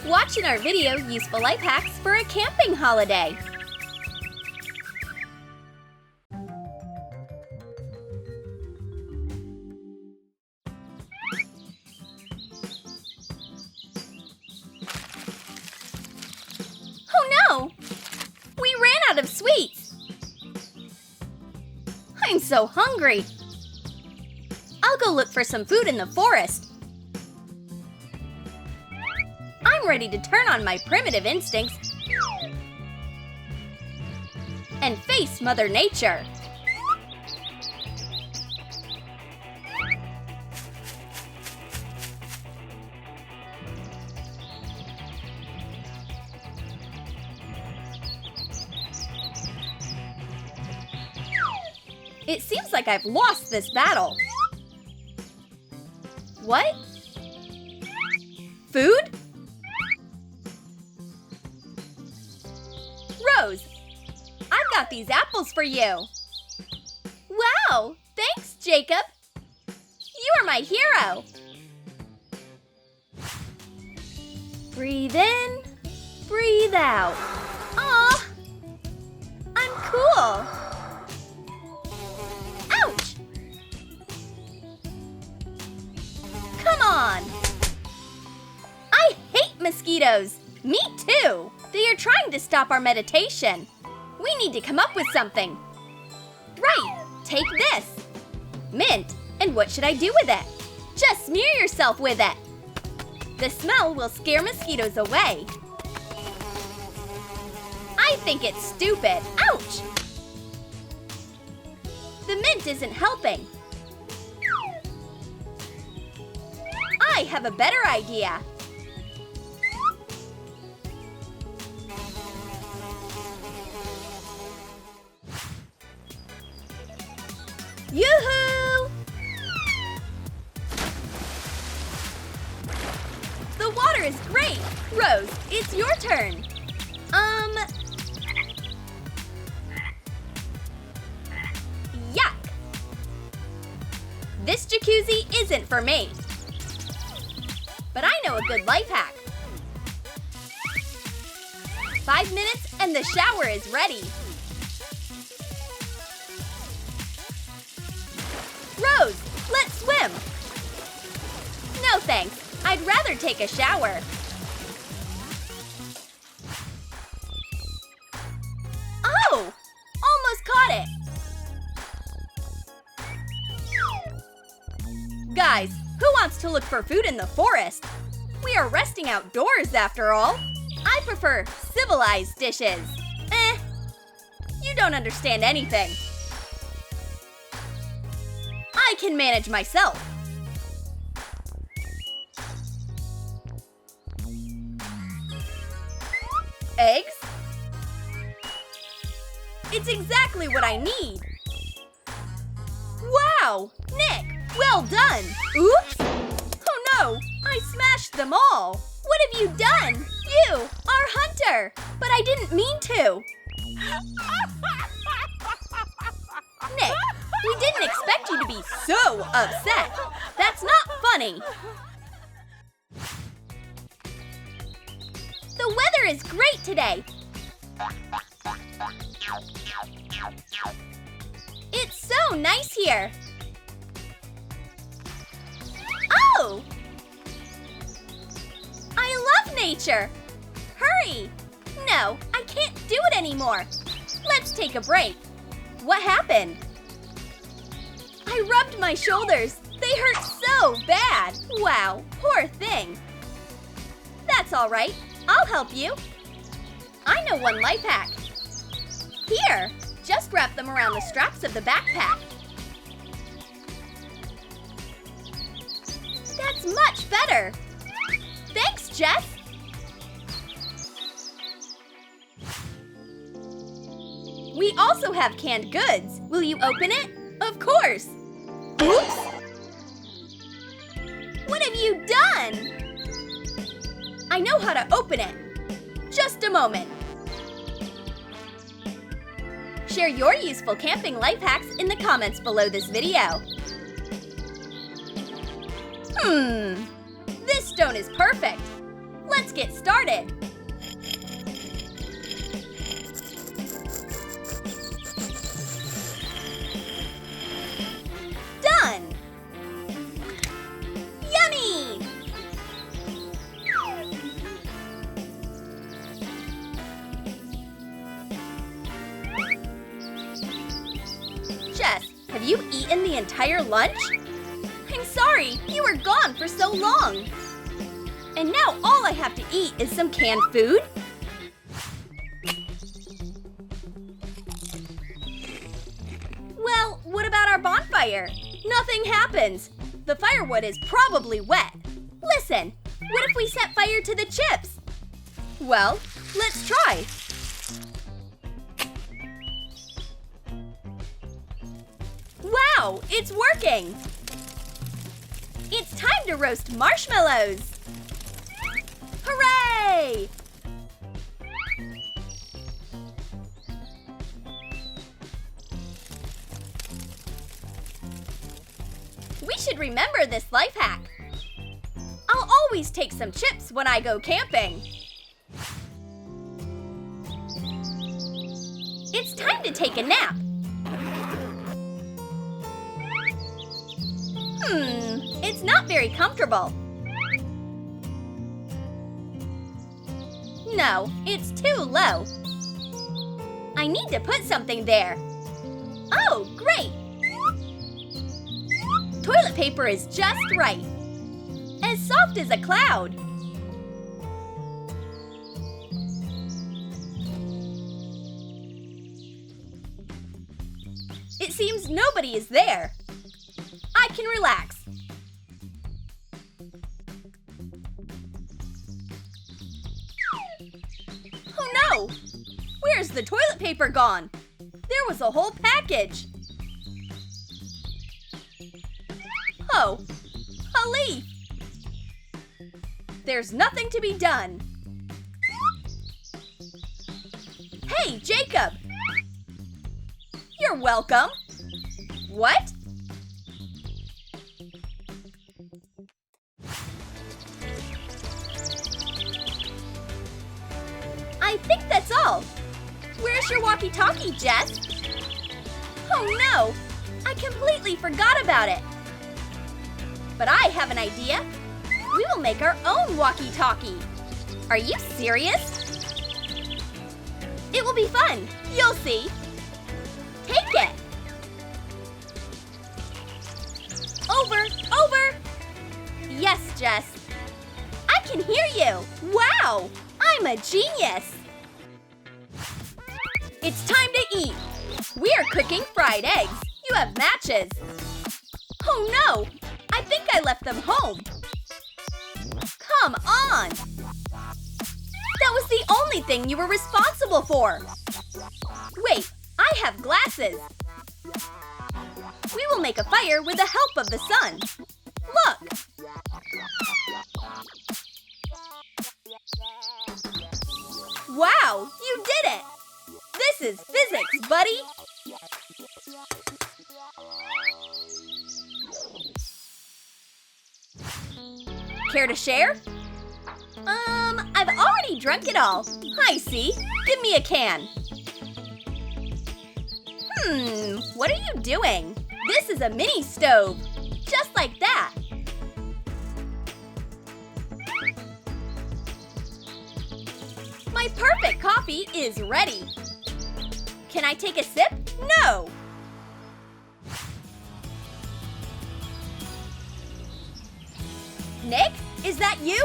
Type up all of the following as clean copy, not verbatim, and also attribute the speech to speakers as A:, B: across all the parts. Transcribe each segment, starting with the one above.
A: Watch in our video useful life hacks for a camping holiday. Oh no! We ran out of sweets! I'm so hungry! I'll go look for some food in the forest. I'm ready to turn on my primitive instincts and face Mother Nature. It seems like I've lost this battle. What? Food? Rose, I've got these apples for you. Wow, thanks, Jacob. You are my hero. Breathe in, breathe out. Aw, I'm cool. Ouch! Come on! I hate mosquitoes! Me too! They are trying to stop our meditation. We need to come up with something. Right, take this. Mint, and what should I do with it? Just smear yourself with it. The smell will scare mosquitoes away. I think it's stupid. Ouch! The mint isn't helping. I have a better idea. Yoo-hoo! The water is great! Rose, it's your turn. Yuck! This jacuzzi isn't for me. But I know a good life hack. 5 minutes and the shower is ready. Rose, let's swim. No thanks, I'd rather take a shower. Oh, almost caught it. Guys, who wants to look for food in the forest? We are resting outdoors after all. I prefer civilized dishes. You don't understand anything. I can manage myself. Eggs? It's exactly what I need. Wow, Nick, well done. Oops. Oh no, I smashed them all. What have you done? You, our hunter. But I didn't mean to. Nick, we didn't expect you to be so upset. That's not funny. The weather is great today. It's so nice here. Oh! I love nature. Hurry! No, I can't do it anymore. Let's take a break. What happened? I rubbed my shoulders. They hurt so bad. Wow, poor thing. That's all right. I'll help you. I know one life hack. Here, just wrap them around the straps of the backpack. That's much better. Thanks, Jess. We also have canned goods. Will you open it? Of course. Oops. What have you done? I know how to open it. Just a moment. Share your useful camping life hacks in the comments below this video. This stone is perfect. Let's get started. Done! Yummy! Jess, have you eaten the entire lunch? I'm sorry, you were gone for so long. And now all I have to eat is some canned food? Well, what about our bonfire? Nothing happens. The firewood is probably wet. Listen, what if we set fire to the chips? Well, let's try. Wow, it's working! It's time to roast marshmallows! Hooray! We should remember this life hack. I'll always take some chips when I go camping. It's time to take a nap. It's not very comfortable. No, it's too low. I need to put something there. Oh, great! Toilet paper is just right. As soft as a cloud. It seems nobody is there. I can relax. Oh no! Where's the toilet paper gone? There was a whole package. Oh, a leaf. There's nothing to be done. Hey, Jacob! You're welcome. What? I think that's all. Where's your walkie-talkie, Jess? Oh no! I completely forgot about it. But I have an idea. We will make our own walkie-talkie. Are you serious? It will be fun. You'll see. Take it. Over, over. Yes, Jess. I can hear you. Wow, I'm a genius. It's time to eat. We are cooking fried eggs. You have matches. Oh no, I think I left them home. Come on. That was the only thing you were responsible for. Wait, I have glasses. We will make a fire with the help of the sun. Look. Wow, you did it. This is physics, buddy. Care to share? I've already drunk it all. I see. Give me a can. What are you doing? This is a mini stove. Just like that. My perfect coffee is ready. Can I take a sip? No. Nick, is that you?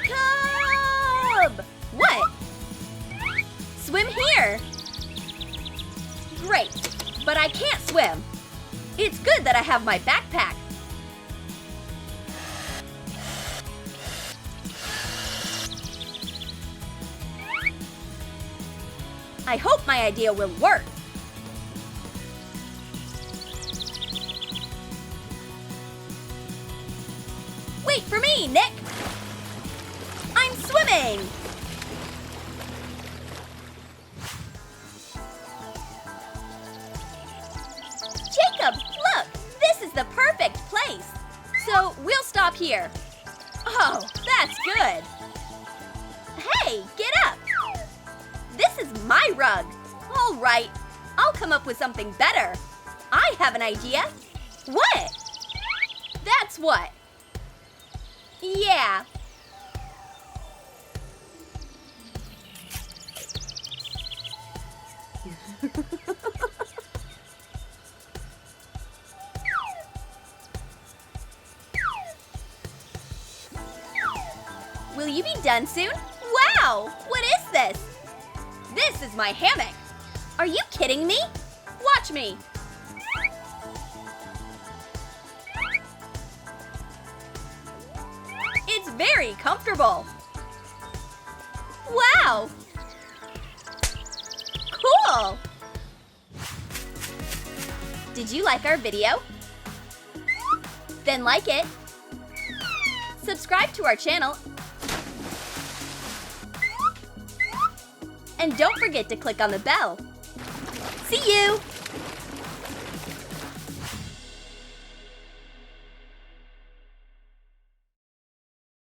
A: Jacob! What? Swim here. Great, but I can't swim. It's good that I have my backpack. I hope my idea will work. Wait for me, Nick! I'm swimming! Jacob, look! This is the perfect place! So we'll stop here. Oh, that's good. Hey, get up. This is my rug. All right, I'll come up with something better. I have an idea. What? That's what. Yeah. Will you be done soon? Wow! What is this? This is my hammock. Are you kidding me? Watch me. It's very comfortable. Wow! Cool! Did you like our video? Then like it. Subscribe to our channel. And don't forget to click on the bell. See you!